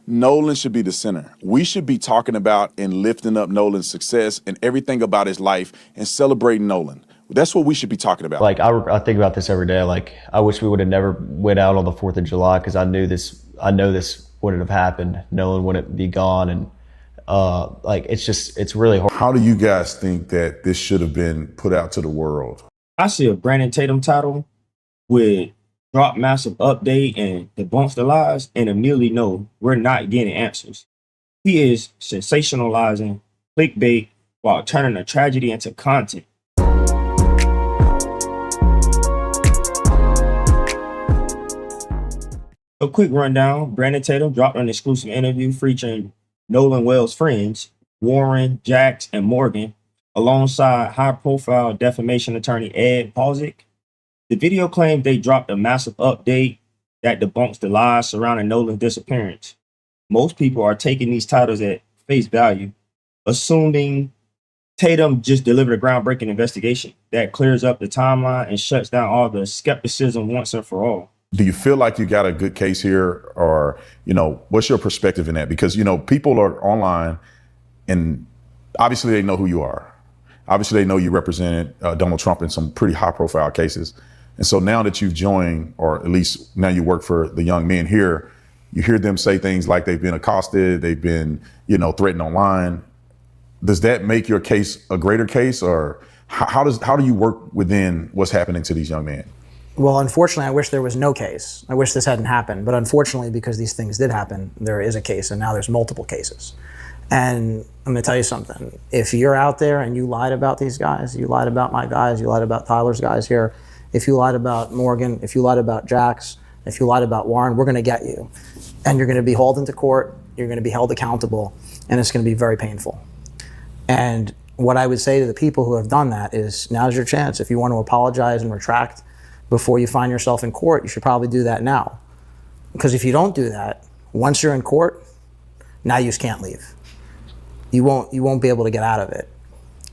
Nolan should be the center. We should be talking about and lifting up Nolan's success and everything about his life and celebrating Nolan. That's what we should be talking about. Like I think about this every day. Like I wish we would have never went out on the 4th of July because I know this wouldn't have happened. Nolan wouldn't be gone, and like it's really hard. How do you guys think that this should have been put out to the world? I see a Brandon Tatum title with drop massive update and debunks the lies, and immediately know we're not getting answers. He is sensationalizing clickbait while turning a tragedy into content. A quick rundown: Brandon Tatum dropped an exclusive interview featuring Nolan Wells' friends, Warren, Jax, and Morgan, alongside high-profile defamation attorney Ed Palcic. The video claimed they dropped a massive update that debunks the lies surrounding Nolan's disappearance. Most people are taking these titles at face value, assuming Tatum just delivered a groundbreaking investigation that clears up the timeline and shuts down all the skepticism once and for all. Do you feel like you got a good case here, or, what's your perspective in that? Because, people are online and obviously they know who you are. Obviously they know you represented Donald Trump in some pretty high profile cases. And so now that you've joined, or at least now you work for the young men here, you hear them say things like they've been accosted, they've been, threatened online. Does that make your case a greater case, or how do you work within what's happening to these young men? Well, unfortunately, I wish there was no case. I wish this hadn't happened. But unfortunately, because these things did happen, there is a case, and now there's multiple cases. And I'm going to tell you something. If you're out there and you lied about these guys, you lied about my guys, you lied about Tyler's guys here, if you lied about Morgan, if you lied about Jax, if you lied about Warren, we're going to get you. And you're going to be hauled into court, you're going to be held accountable, and it's going to be very painful. And what I would say to the people who have done that is, now's your chance. If you want to apologize and retract before you find yourself in court, you should probably do that now. Because if you don't do that, once you're in court, now you just can't leave. You won't be able to get out of it.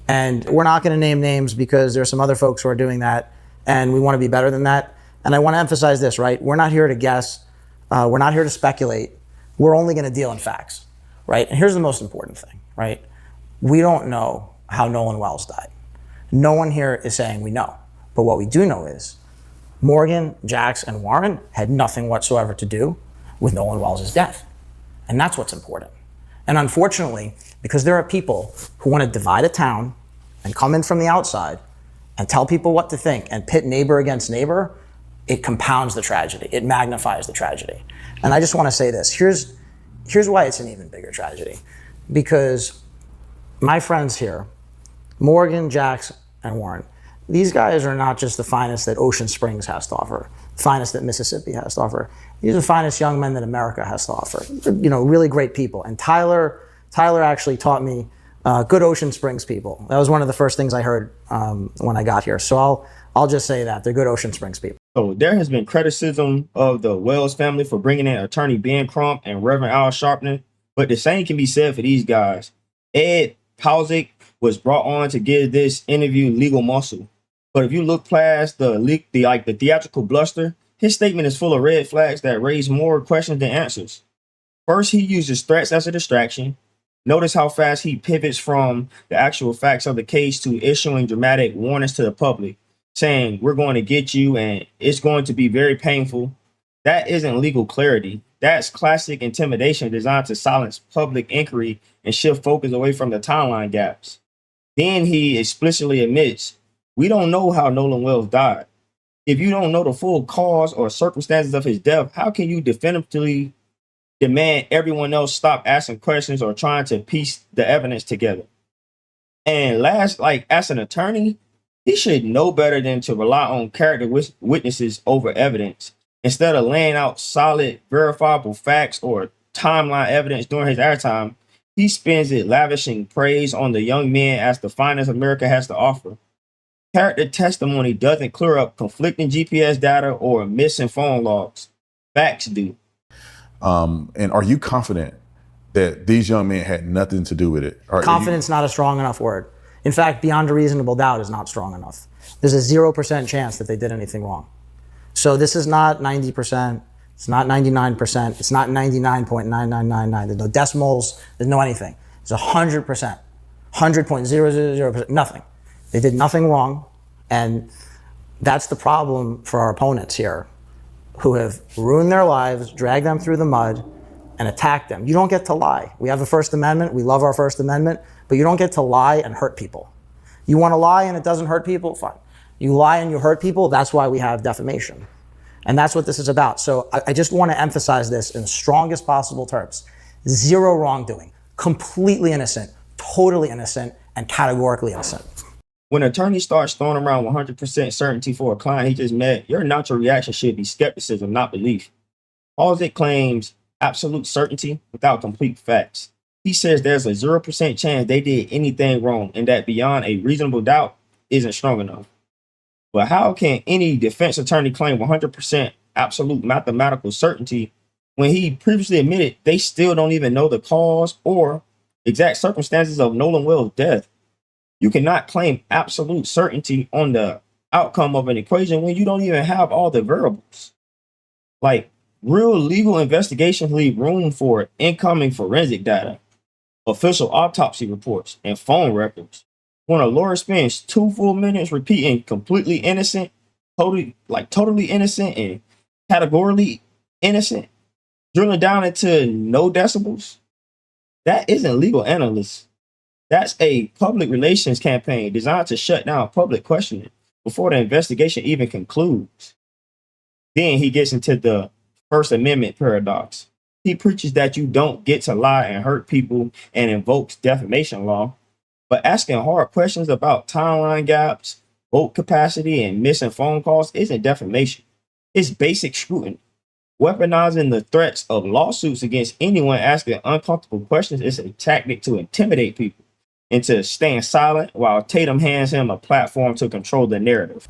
And we're not going to name names because there's some other folks who are doing that, and we want to be better than that. And I want to emphasize this, right? We're not here to guess. We're not here to speculate. We're only going to deal in facts, right? And here's the most important thing, right? We don't know how Nolan Wells died. No one here is saying we know. But what we do know is Morgan, Jax, and Warren had nothing whatsoever to do with Nolan Wells' death. And that's what's important. And unfortunately, because there are people who want to divide a town and come in from the outside and tell people what to think and pit neighbor against neighbor, it compounds the tragedy. It magnifies the tragedy. And I just want to say this. Here's why it's an even bigger tragedy. Because my friends here, Morgan, Jax, and Warren, these guys are not just the finest that Ocean Springs has to offer, the finest that Mississippi has to offer. These are the finest young men that America has to offer. Really great people. And Tyler actually taught me good Ocean Springs people. That was one of the first things I heard when I got here. So I'll just say that they're good Ocean Springs people. So there has been criticism of the Wells family for bringing in attorney Ben Crump and Reverend Al Sharpton, but the same can be said for these guys. Ed Palcic was brought on to give this interview legal muscle. But if you look past the theatrical bluster, his statement is full of red flags that raise more questions than answers. First, he uses threats as a distraction. Notice how fast he pivots from the actual facts of the case to issuing dramatic warnings to the public, saying, we're going to get you and it's going to be very painful. That isn't legal clarity. That's classic intimidation designed to silence public inquiry and shift focus away from the timeline gaps. Then he explicitly admits, we don't know how Nolan Wells died. If you don't know the full cause or circumstances of his death, how can you definitively demand everyone else stop asking questions or trying to piece the evidence together? And last, as an attorney, he should know better than to rely on character witnesses over evidence. Instead of laying out solid, verifiable facts or timeline evidence during his airtime, he spends it lavishing praise on the young men as the finest America has to offer. Character testimony doesn't clear up conflicting GPS data or missing phone logs. Facts do. And are you confident that these young men had nothing to do with it? Confidence not a strong enough word. In fact, beyond a reasonable doubt is not strong enough. There's a 0% chance that they did anything wrong. So this is not 90%. It's not 99%. It's not 99.9999. There's no decimals. There's no anything. It's 100%. 100.000%. Nothing. They did nothing wrong. And that's the problem for our opponents here, who have ruined their lives, dragged them through the mud, and attacked them. You don't get to lie. We have the First Amendment. We love our First Amendment. But you don't get to lie and hurt people. You want to lie and it doesn't hurt people? Fine. You lie and you hurt people, that's why we have defamation. And that's what this is about. So I just want to emphasize this in the strongest possible terms. Zero wrongdoing. Completely innocent, totally innocent, and categorically innocent. When attorneys start throwing around 100% certainty for a client he just met, your natural reaction should be skepticism, not belief. Halsey claims absolute certainty without complete facts. He says there's a 0% chance they did anything wrong and that beyond a reasonable doubt isn't strong enough. But how can any defense attorney claim 100% absolute mathematical certainty when he previously admitted they still don't even know the cause or exact circumstances of Nolan Wells' death? You cannot claim absolute certainty on the outcome of an equation when you don't even have all the variables. Like, real legal investigations leave room for incoming forensic data, official autopsy reports, and phone records. When a lawyer spends 2 full minutes repeating completely innocent, totally innocent, and categorically innocent, drilling down into no decibels, that isn't legal analysis. That's a public relations campaign designed to shut down public questioning before the investigation even concludes. Then he gets into the First Amendment paradox. He preaches that you don't get to lie and hurt people and invokes defamation law. But asking hard questions about timeline gaps, vote capacity, and missing phone calls isn't defamation. It's basic scrutiny. Weaponizing the threats of lawsuits against anyone asking uncomfortable questions is a tactic to intimidate people into staying silent while Tatum hands him a platform to control the narrative.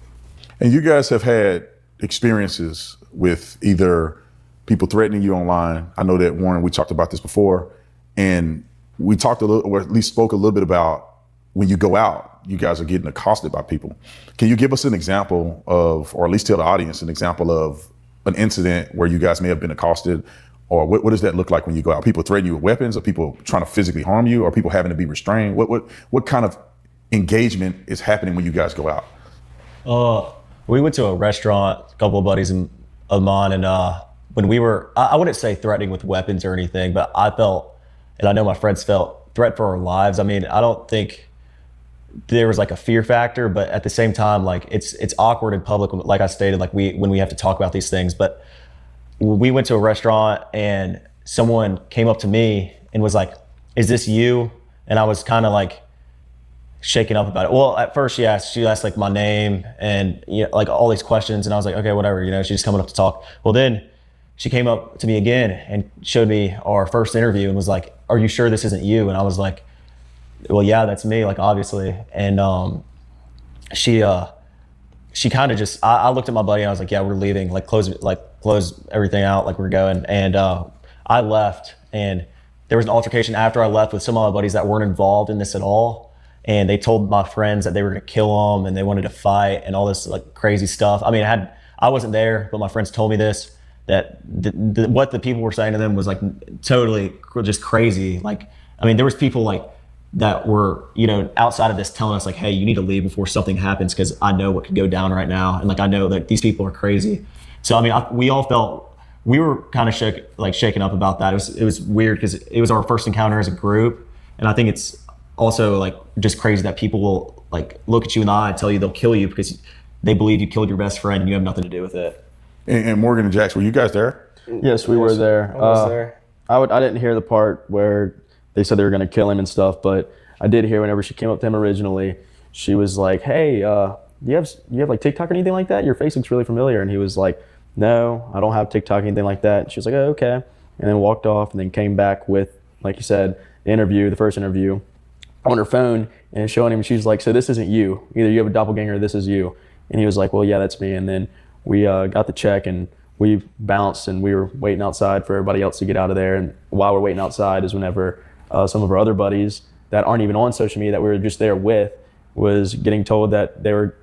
And you guys have had experiences with either people threatening you online. I know that, Warren, we talked about this before, and we talked a little, or at least spoke a little bit about when you go out, you guys are getting accosted by people. Can you give us an example of, or at least tell the audience an example of an incident where you guys may have been accosted? Or what does that look like when you go out? People threaten you with weapons, or people trying to physically harm you, or people having to be restrained? What kind of engagement is happening when you guys go out? We went to a restaurant, a couple of buddies of mine, and when we were, I wouldn't say threatening with weapons or anything, but I felt, and I know my friends felt, threat for our lives. I mean, I don't think there was like a fear factor, but at the same time, like it's awkward in public, like I stated, like when we have to talk about these things. But we went to a restaurant and someone came up to me and was like, "Is this you?" And I was kind of like shaken up about it. Well, at first she asked like my name and like all these questions, and I was like, okay, whatever, she's just coming up to talk. Well, then she came up to me again and showed me our first interview and was like, "Are you sure this isn't you?" And I was like, "Well, yeah, that's me, like obviously." And she kind of just, I looked at my buddy and I was like, "Yeah, we're leaving, like close everything out, like we're going." And I left, and there was an altercation after I left with some of my buddies that weren't involved in this at all. And they told my friends that they were gonna kill them and they wanted to fight and all this like crazy stuff. I mean, I wasn't there, but my friends told me this, that what the people were saying to them was like totally just crazy. Like, I mean, there was people like that were, outside of this telling us like, "Hey, you need to leave before something happens because I know what could go down right now. And like, I know that these people are crazy." So, I mean, we all felt, we were kind of shaken up about that. It was weird because it was our first encounter as a group. And I think it's also like just crazy that people will like look at you in the eye and tell you they'll kill you because they believe you killed your best friend and you have nothing to do with it. And Morgan and Jax, were you guys there? Yes, we were there. I was there. I didn't hear the part where they said they were going to kill him and stuff, but I did hear whenever she came up to him originally, she was like, "Hey, you have like TikTok or anything like that? Your face looks really familiar." And he was like, "No, I don't have TikTok or anything like that." And she was like, "Oh, okay." And then walked off and then came back with, like you said, the first interview on her phone and showing him. She's like, "So this isn't you. Either you have a doppelganger or this is you." And he was like, "Well, yeah, that's me." And then we got the check and we bounced and we were waiting outside for everybody else to get out of there. And while we're waiting outside is whenever some of our other buddies that aren't even on social media that we were just there with was getting told that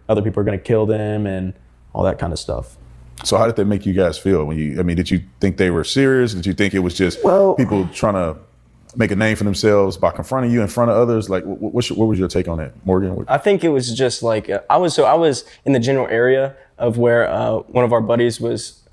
other people are going to kill them and all that kind of stuff. So how did that make you guys feel when you? I mean, did you think they were serious? Did you think it was just people trying to make a name for themselves by confronting you in front of others? Like, what was your take on that, Morgan? I think it was just like I was in the general area of where one of our buddies was,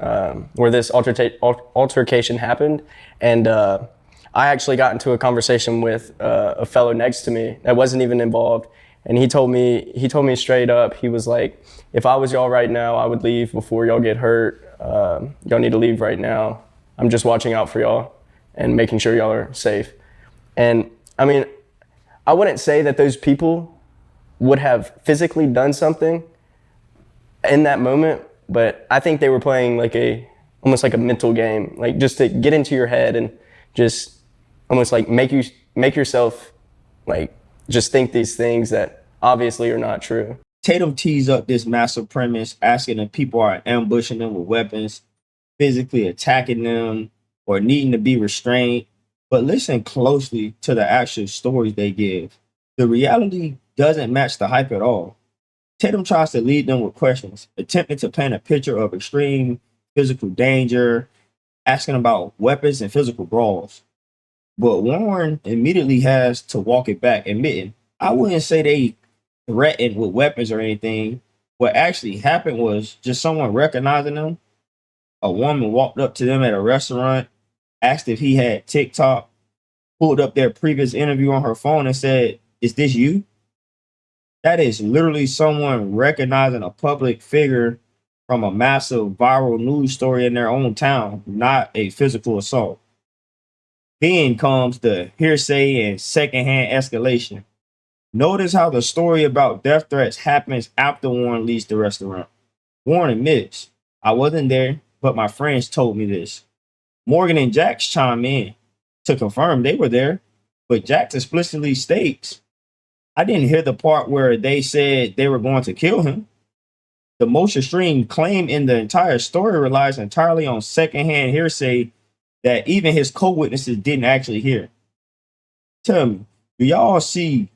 where this altercation happened, and I actually got into a conversation with a fellow next to me that wasn't even involved, and he told me straight up, he was like, if I was y'all right now, I would leave before y'all get hurt. Y'all need to leave right now. I'm just watching out for y'all and making sure y'all are safe. And I mean, I wouldn't say that those people would have physically done something in that moment, but I think they were playing like almost like a mental game, like just to get into your head and just almost like make yourself like just think these things that obviously are not true. Tatum tees up this massive premise, asking if people are ambushing them with weapons, physically attacking them, or needing to be restrained. But listen closely to the actual stories they give. The reality doesn't match the hype at all. Tatum tries to lead them with questions, attempting to paint a picture of extreme physical danger, asking about weapons and physical brawls. But Warren immediately has to walk it back, admitting, I wouldn't say they threatened with weapons or anything. What actually happened was just someone recognizing them. A woman walked up to them at a restaurant, asked if he had TikTok, pulled up their previous interview on her phone and said, "Is this you?" That is literally someone recognizing a public figure from a massive viral news story in their own town, not a physical assault. Then comes the hearsay and secondhand escalation. Notice how the story about death threats happens after Warren leaves the restaurant. Warren admits, I wasn't there, but my friends told me this. Morgan and Jax chime in to confirm they were there, but Jax explicitly states, I didn't hear the part where they said they were going to kill him. The most extreme claim in the entire story relies entirely on secondhand hearsay that even his co-witnesses didn't actually hear. Tell me, do y'all see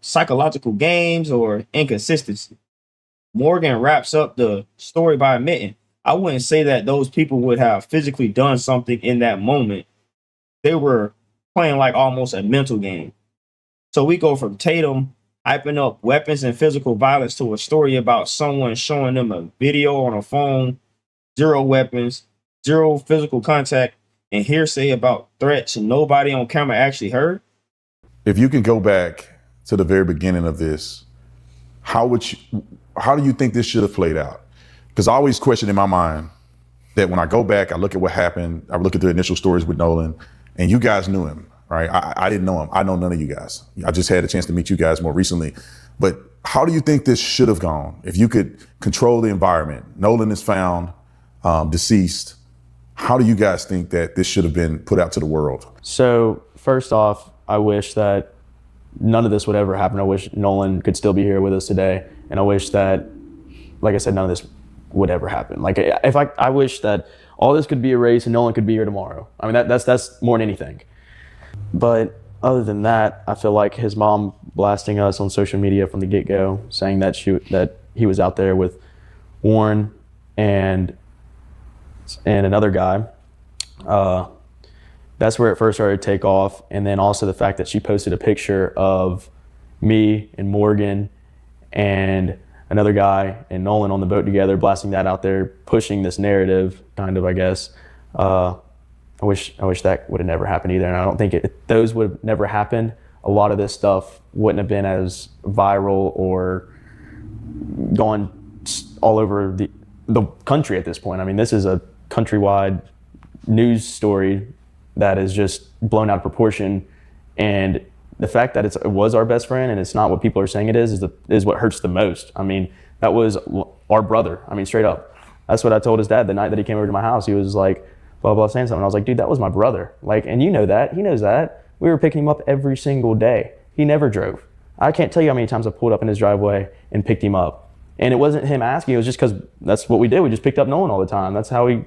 psychological games or inconsistency? Morgan wraps up the story by admitting, I wouldn't say that those people would have physically done something in that moment. They were playing like almost a mental game. So we go from Tatum hyping up weapons and physical violence to a story about someone showing them a video on a phone, 0 weapons, 0 physical contact, and hearsay about threats nobody on camera actually heard. If you can go back to the very beginning of this, how do you think this should have played out? Because I always question in my mind that when I go back, I look at what happened, I look at the initial stories with Nolan, and you guys knew him, right? I didn't know him. I know none of you guys. I just had a chance to meet you guys more recently. But how do you think this should have gone? If you could control the environment, Nolan is found deceased. How do you guys think that this should have been put out to the world? So first off, I wish that none of this would ever happen. I wish Nolan could still be here with us today. And I wish that, like I said, none of this would ever happen. Like I wish that all this could be erased and Nolan could be here tomorrow. I mean, that's more than anything. But other than that, I feel like his mom blasting us on social media from the get-go, saying that he was out there with Warren and another guy. That's where it first started to take off. And then also the fact that she posted a picture of me and Morgan and another guy and Nolan on the boat together, blasting that out there, pushing this narrative, kind of, I guess. I wish that would have never happened either. And I don't think if those would have never happened, a lot of this stuff wouldn't have been as viral or gone all over the country at this point. I mean, this is a countrywide news story that is just blown out of proportion. And the fact that it was our best friend and it's not what people are saying it is what hurts the most. I mean, that was our brother. I mean, straight up. That's what I told his dad the night that he came over to my house. He was like, blah, blah, saying something. I was like, dude, that was my brother. Like, and you know that. He knows that. We were picking him up every single day. He never drove. I can't tell you how many times I pulled up in his driveway and picked him up. And it wasn't him asking. It was just because that's what we did. We just picked up Nolan all the time. That's how we,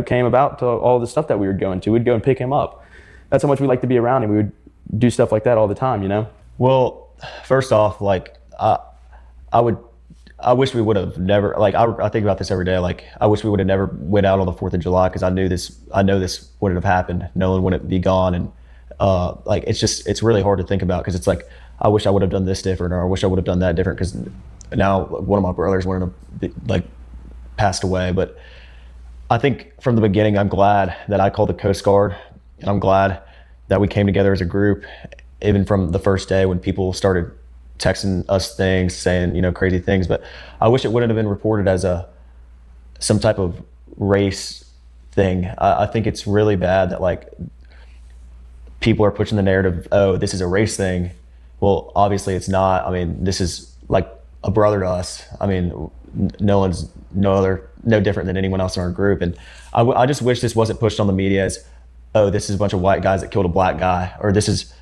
came about to all the stuff that we were going to. We'd go and pick him up. That's how much we like to be around him. We would do stuff like that all the time, Well, first off, like I would I wish we would have never, like, I think about this every day. Like, I wish we would have never went out on the 4th of July because I know this wouldn't have happened. Nolan wouldn't be gone. And, like, it's really hard to think about because it's like, I wish I would have done this different, or I wish I would have done that different, because now one of my brothers like passed away. But I think from the beginning, I'm glad that I called the Coast Guard, and I'm glad that we came together as a group, even from the first day when people started texting us things, saying, crazy things. But I wish it wouldn't have been reported as some type of race thing. I think it's really bad that, like, people are pushing the narrative, oh, this is a race thing. Well, obviously it's not. I mean, this is like a brother to us. I mean, Nolan's no different than anyone else in our group. And I just wish this wasn't pushed on the media as, oh, this is a bunch of white guys that killed a black guy, or this is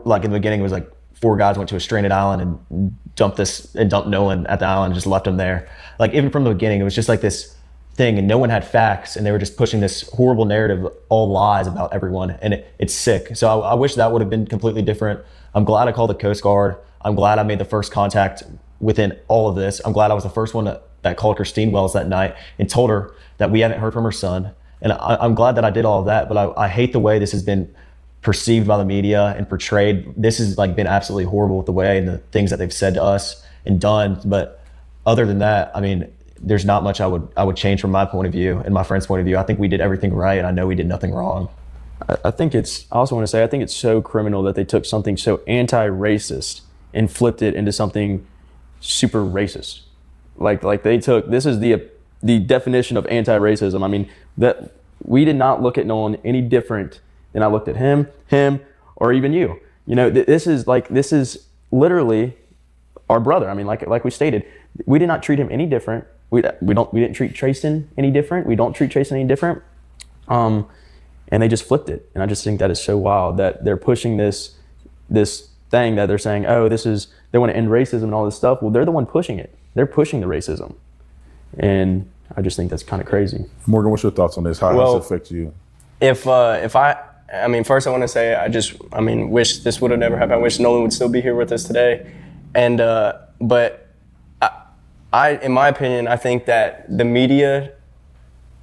like in the beginning it was like 4 guys went to a stranded island and dumped Nolan at the island and just left him there. Like, even from the beginning, it was just like this thing, and no one had facts, and they were just pushing this horrible narrative, all lies about everyone, and it's sick. So I wish that would have been completely different. I'm glad I called the Coast Guard. I'm glad I made the first contact within all of this. I'm glad I was the first one that called Christine Wells that night and told her that we hadn't heard from her son. And I'm glad that I did all of that, but I hate the way this has been perceived by the media and portrayed. This has, like, been absolutely horrible with the way and the things that they've said to us and done. But other than that, I mean, there's not much I would change from my point of view and my friend's point of view. I think we did everything right, and I know we did nothing wrong. I also want to say, I think it's so criminal that they took something so anti-racist and flipped it into something super racist. Like they took, this is the definition of anti-racism. I mean, that we did not look at Nolan any different than I looked at him, or even you. This is literally our brother. I mean, like we stated, we did not treat him any different. We didn't treat Trayson any different. We don't treat Trayson any different. And they just flipped it. And I just think that is so wild that they're pushing this thing that they're saying, oh, they want to end racism and all this stuff. Well, they're the one pushing it. They're pushing the racism. And I just think that's kind of crazy. Morgan, what's your thoughts on this? How does it affect you? First I want to say wish this would have never happened. I wish Nolan would still be here with us today. And but I, in my opinion, I think that the media,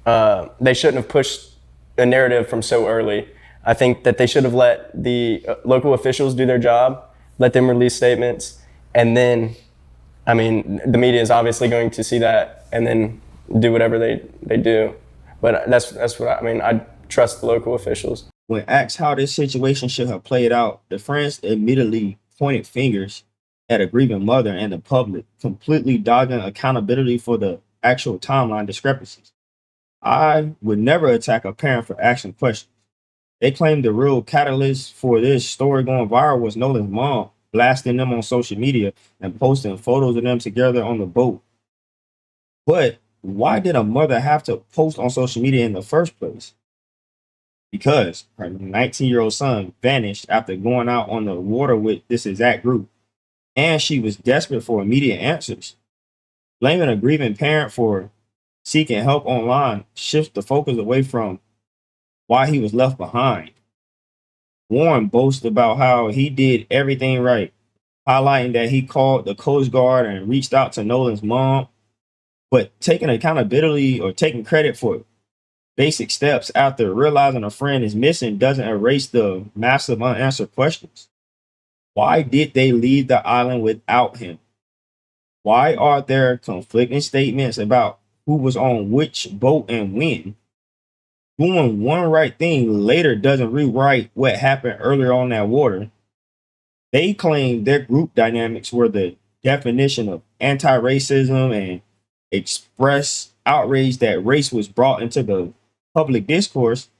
they shouldn't have pushed a narrative from so early. I think that they should have let the local officials do their job, let them release statements, and then, the media is obviously going to see that and then do whatever they do. But that's what I trust the local officials. When asked how this situation should have played out, the friends immediately pointed fingers at a grieving mother and the public, completely dodging accountability for the actual timeline discrepancies. I would never attack a parent for asking questions. They claimed the real catalyst for this story going viral was Nolan's mom blasting them on social media and posting photos of them together on the boat. But why did a mother have to post on social media in the first place? Because her 19-year-old son vanished after going out on the water with this exact group, and she was desperate for immediate answers. Blaming a grieving parent for seeking help online shifts the focus away from why he was left behind. Warren boasts about how he did everything right, highlighting that he called the Coast Guard and reached out to Nolan's mom. But taking accountability or taking credit for basic steps after realizing a friend is missing doesn't erase the massive unanswered questions. Why did they leave the island without him? Why are there conflicting statements about who was on which boat and when? Doing one right thing later doesn't rewrite what happened earlier on that water. They claim their group dynamics were the definition of anti-racism and express outrage that race was brought into the public discourse.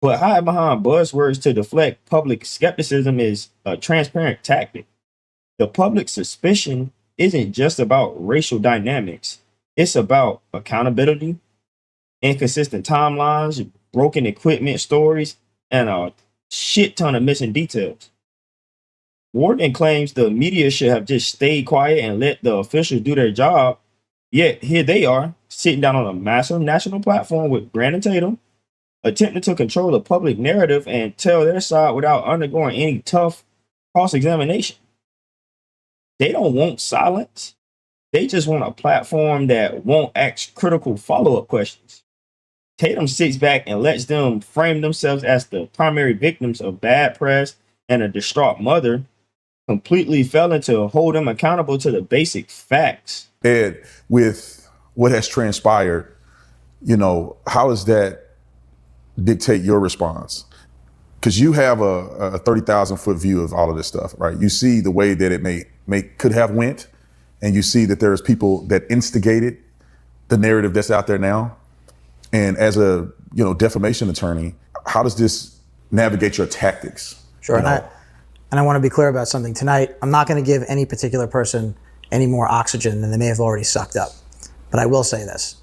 But hiding behind buzzwords to deflect public skepticism is a transparent tactic. The public suspicion isn't just about racial dynamics. It's about accountability, inconsistent timelines, broken equipment stories, and a shit ton of missing details. Warden claims the media should have just stayed quiet and let the officials do their job. Yet here they are, sitting down on a massive national platform with Brandon Tatum, attempting to control the public narrative and tell their side without undergoing any tough cross-examination. They don't want silence. They just want a platform that won't ask critical follow-up questions. Tatum sits back and lets them frame themselves as the primary victims of bad press and a distraught mother, completely failing to hold them accountable to the basic facts. Ed, with what has transpired, how does that dictate your response? Because you have a 30,000 foot view of all of this stuff, right? You see the way that it could have went, and you see that there's people that instigated the narrative that's out there now. And as a defamation attorney, how does this navigate your tactics? Sure, and I want to be clear about something tonight. I'm not going to give any particular person any more oxygen than they may have already sucked up, but I will say this: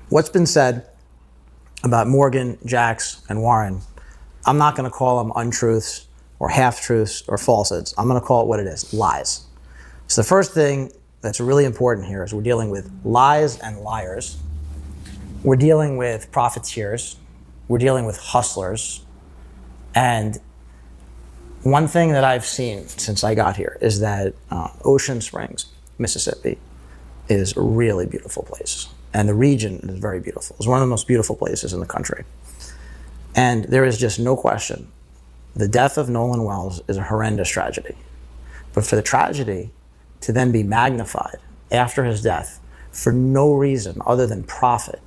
what's been said about Morgan, Jax, and Warren, I'm not going to call them untruths or half-truths or falsehoods. I'm going to call it what it is: lies. So the first thing that's really important here is we're dealing with lies and liars. We're dealing with profiteers. We're dealing with hustlers. And one thing that I've seen since I got here is that Ocean Springs, Mississippi, is a really beautiful place. And the region is very beautiful. It's one of the most beautiful places in the country. And there is just no question, the death of Nolan Wells is a horrendous tragedy. But for the tragedy to then be magnified after his death for no reason other than profit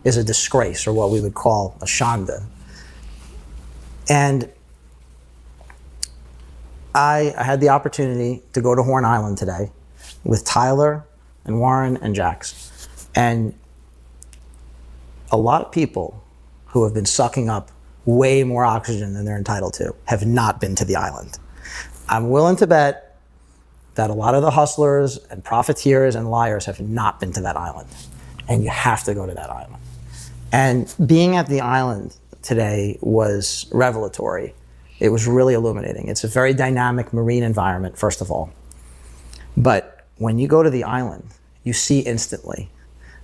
is a disgrace, or what we would call a shanda. And I had the opportunity to go to Horn Island today with Tyler and Warren and Jax. And a lot of people who have been sucking up way more oxygen than they're entitled to have not been to the island. I'm willing to bet that a lot of the hustlers and profiteers and liars have not been to that island. And you have to go to that island. And being at the island today was revelatory. It was really illuminating. It's a very dynamic marine environment, first of all. But when you go to the island, you see instantly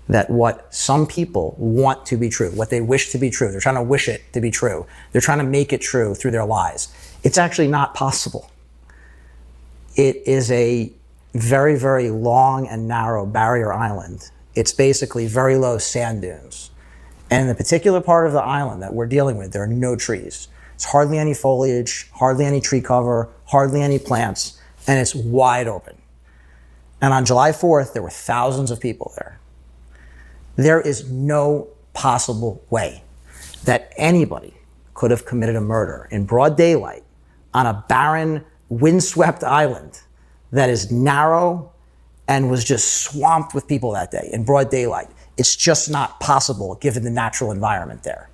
that what some people want to be true, what they wish to be true, they're trying to wish it to be true. They're trying to make it true through their lies. It's actually not possible. It is a very, very long and narrow barrier island. It's basically very low sand dunes. And in the particular part of the island that we're dealing with, there are no trees. It's hardly any foliage, hardly any tree cover, hardly any plants, and it's wide open. And on July 4th, there were thousands of people there. There is no possible way that anybody could have committed a murder in broad daylight on a barren, windswept island that is narrow and was just swamped with people that day in broad daylight. It's just not possible given the natural environment there.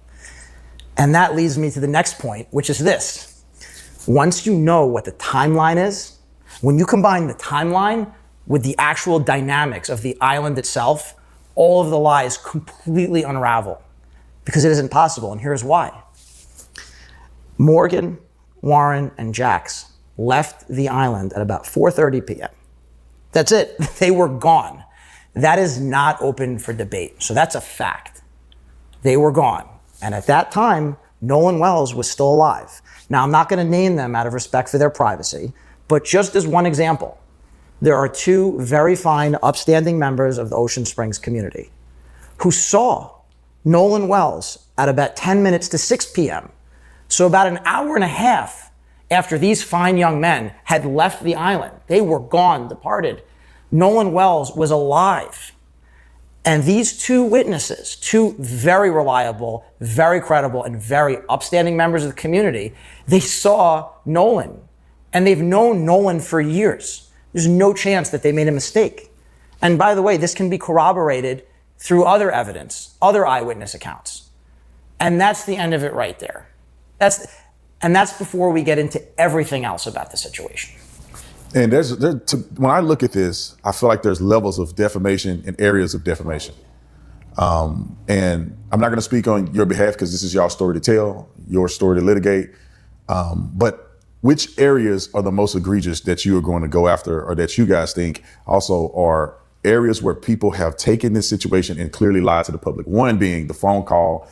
And that leads me to the next point, which is this. Once you know what the timeline is, when you combine the timeline with the actual dynamics of the island itself, all of the lies completely unravel because it isn't possible. And here's why. Morgan, Warren, and Jax left the island at about 4:30 p.m. That's it. They were gone. That is not open for debate. So that's a fact. They were gone. And at that time, Nolan Wells was still alive. Now, I'm not going to name them out of respect for their privacy, but just as one example, there are two very fine, upstanding members of the Ocean Springs community who saw Nolan Wells at about 10 minutes to 6 p.m. So about an hour and a half after these fine young men had left the island, they were gone, departed. Nolan Wells was alive. And these two witnesses, two very reliable, very credible, and very upstanding members of the community, they saw Nolan. And they've known Nolan for years. There's no chance that they made a mistake. And by the way, this can be corroborated through other evidence, other eyewitness accounts. And that's the end of it right there. That's before we get into everything else about the situation. And when I look at this, I feel like there's levels of defamation and areas of defamation. And I'm not going to speak on your behalf because this is y'all's story to tell, your story to litigate. But which areas are the most egregious that you are going to go after, or that you guys think also are areas where people have taken this situation and clearly lied to the public? One being the phone call.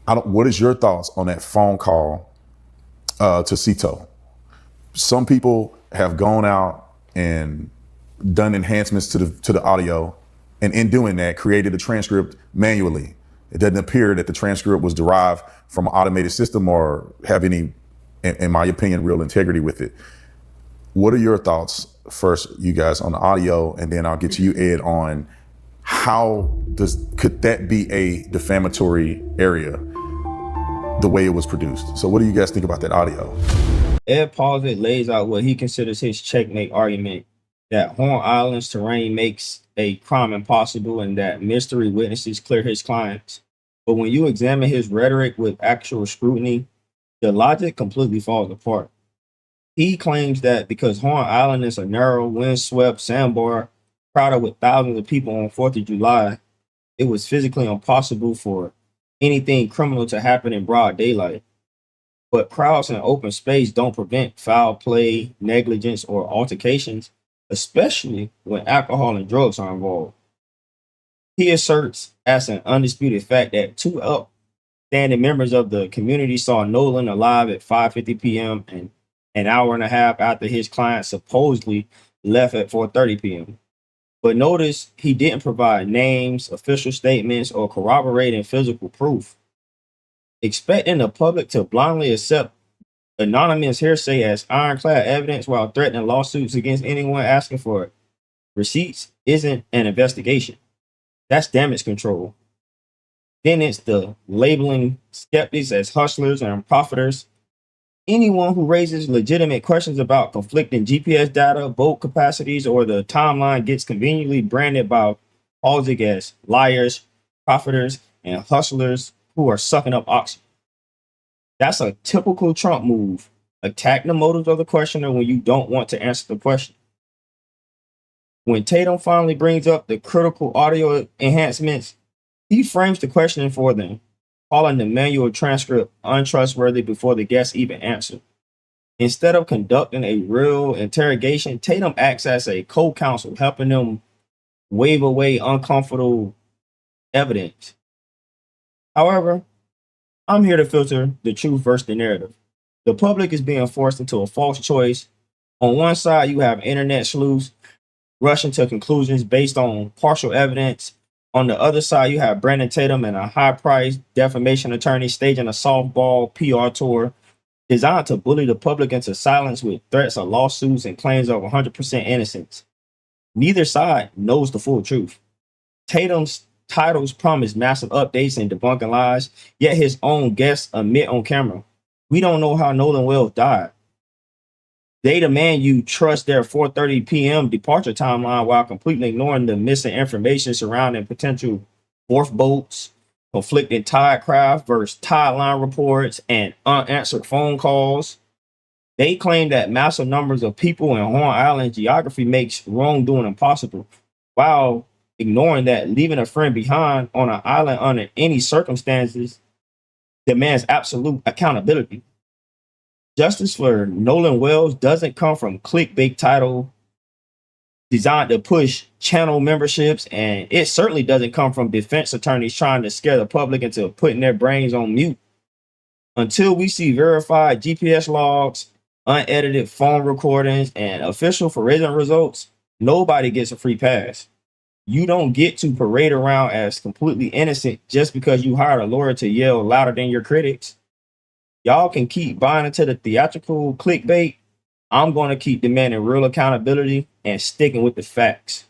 What is your thoughts on that phone call to Cito? Some people have gone out and done enhancements to the audio, and in doing that, created a transcript manually. It doesn't appear that the transcript was derived from an automated system or have any, in my opinion, real integrity with it. What are your thoughts first, you guys, on the audio, and then I'll get to you, Ed, on could that be a defamatory area the way it was produced? So what do you guys think about that audio? Ed Pauset lays out what he considers his checkmate argument that Horn Island's terrain makes a crime impossible and that mystery witnesses clear his clients. But when you examine his rhetoric with actual scrutiny, the logic completely falls apart. He claims that because Horn Island is a narrow, windswept sandbar crowded with thousands of people on 4th of July, it was physically impossible for anything criminal to happen in broad daylight. But crowds in open space don't prevent foul play, negligence, or altercations, especially when alcohol and drugs are involved. He asserts as an undisputed fact that two upstanding members of the community saw Nolan alive at 5:50 p.m. and an hour and a half after his client supposedly left at 4:30 p.m. But notice he didn't provide names, official statements, or corroborating physical proof. Expecting the public to blindly accept anonymous hearsay as ironclad evidence while threatening lawsuits against anyone asking for receipts isn't an investigation. That's damage control. Then it's the labeling skeptics as hustlers and profiters. Anyone who raises legitimate questions about conflicting GPS data, boat capacities, or the timeline gets conveniently branded by Halsey as liars, profiters, and hustlers who are sucking up oxygen. That's a typical Trump move. Attack the motives of the questioner when you don't want to answer the question. When Tatum finally brings up the critical audio enhancements, he frames the questioning for them, calling the manual transcript untrustworthy before the guests even answer. Instead of conducting a real interrogation, Tatum acts as a co-counsel, helping them wave away uncomfortable evidence. However, I'm here to filter the truth versus the narrative. The public is being forced into a false choice. On one side, you have internet sleuths rushing to conclusions based on partial evidence. On the other side, you have Brandon Tatum and a high-priced defamation attorney staging a softball PR tour designed to bully the public into silence with threats of lawsuits and claims of 100% innocence. Neither side knows the full truth. Tatum's titles promise massive updates and debunking lies, yet his own guests admit on camera, we don't know how Nolan Wells died. They demand you trust their 4:30 p.m. departure timeline while completely ignoring the missing information surrounding potential fourth boats, conflicting tide craft versus tide line reports, and unanswered phone calls. They claim that massive numbers of people in Horn Island geography makes wrongdoing impossible, while ignoring that leaving a friend behind on an island under any circumstances demands absolute accountability. Justice for Nolan Wells doesn't come from clickbait title designed to push channel memberships, and it certainly doesn't come from defense attorneys trying to scare the public into putting their brains on mute. Until we see verified GPS logs, unedited phone recordings, and official forensic results, nobody gets a free pass. You don't get to parade around as completely innocent just because you hired a lawyer to yell louder than your critics. Y'all can keep buying into the theatrical clickbait. I'm going to keep demanding real accountability and sticking with the facts.